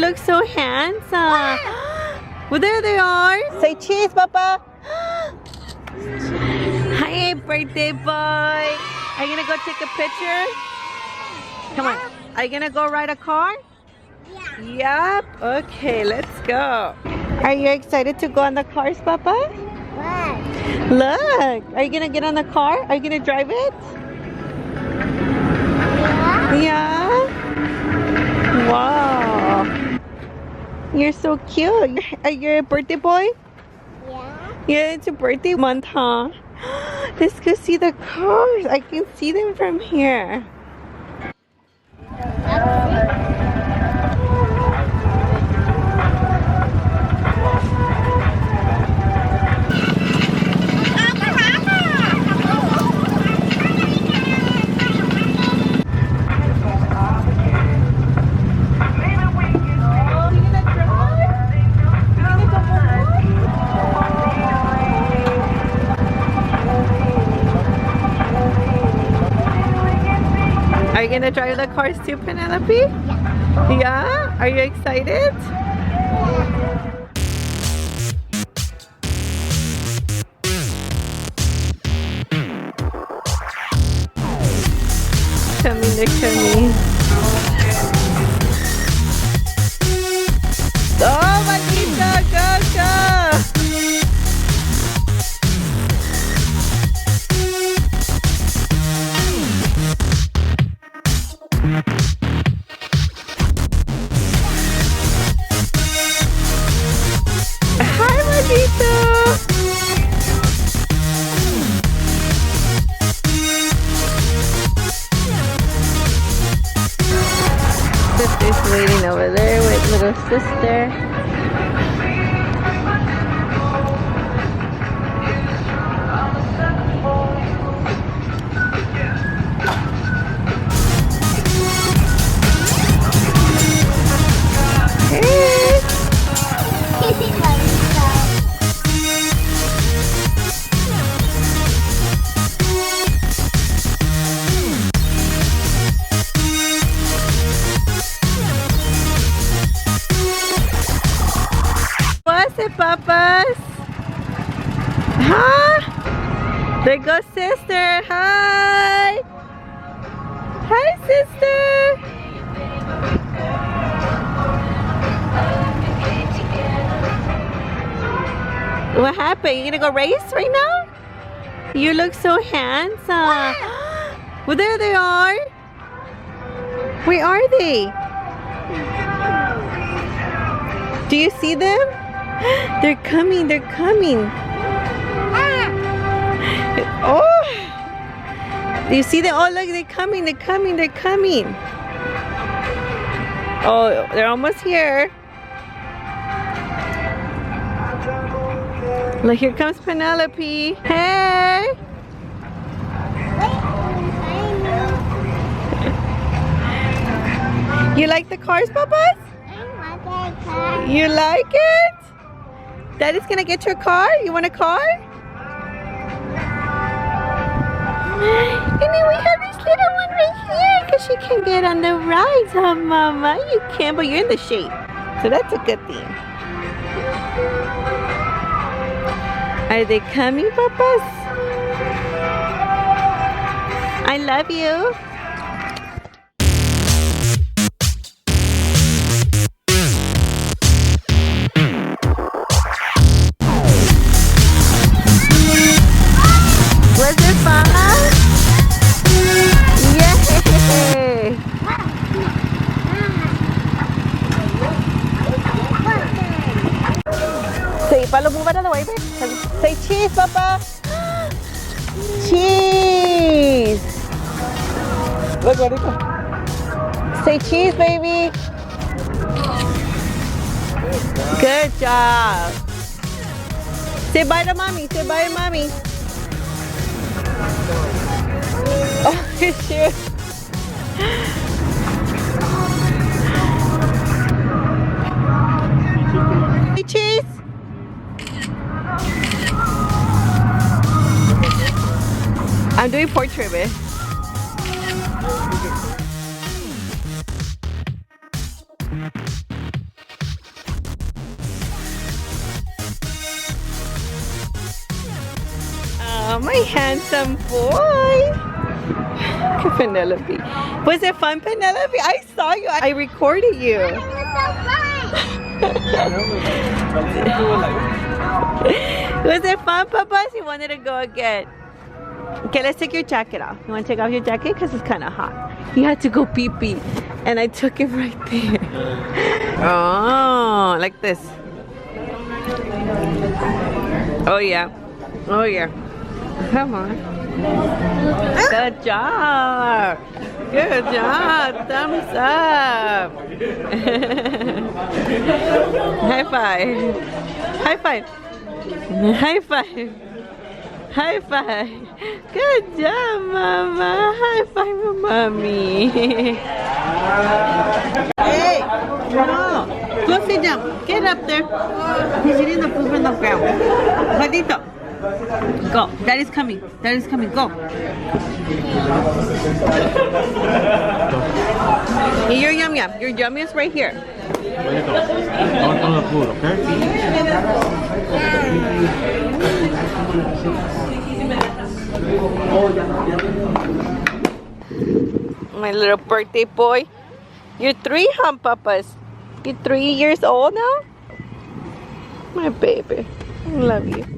look so handsome. Well, there they are. Say cheese, Papa. Hi, birthday boy. Are you gonna go take a picture? Come on. Are you gonna go ride a car? Yeah. Yep. Okay, let's go. Are you excited to go on the cars, Papa? Look. Are you gonna get on the car? Are you gonna drive it? Yeah. Wow. You're so cute. Are you a birthday boy? Yeah, it's a birthday month, huh? Let's go see the cars. I can see them from here. Are you gonna drive the cars too, Penelope? Yeah. Yeah? Are you excited? Coming, they're coming. Oh, Magita, go, go! Hi, Magita! Sister's waiting over there with little sister. What's it, Papas? Huh? There goes sister. Hi. Hi, sister. What happened? You gonna go race right now? You look so handsome. Well, there they are. Where are they? Do you see them? They're coming, they're coming. Oh! Do you see them? Oh, look, they're coming, they're coming, they're coming. Oh, they're almost here. Look, here comes Penelope. Hey! You like the cars, Papas? You like it? Daddy's gonna get your car? You want a car? And then we have this little one right here because she can get on the rides, huh, Mama? You can, but you're in the shade. So that's a good thing. Are they coming, Papas? I love you. Was it fun? Yay! Say, follow move out of the way, babe. Say cheese, Papa. Cheese. Look, what is it? Say cheese, baby. Good job. Say bye to mommy. Say bye to mommy. Oh, his shoes. Hey, cheese. I'm doing portrait, babe. Oh, my handsome boy. Penelope. Was it fun, Penelope? I saw you. I recorded you. Was it fun, Papa? He wanted to go again. Okay, let's take your jacket off. You want to take off your jacket? Because it's kind of hot. He had to go pee-pee. And I took him right there. Oh, like this. Oh, yeah. Oh, yeah. Come on. Good job. Good job. Thumbs up. High five. High five. High five. High five. Good job, Mama. High five, Mommy. Hey, no. Go sit down. Get up there. He's eating the poop on the ground. Gatito. Go. Daddy's coming. Daddy's coming. Go. Your yum yum. Your yum is right here. I want some of the food, okay? My little birthday boy. You're 3, huh, Papas? You're 3 years old now? My baby. I love you.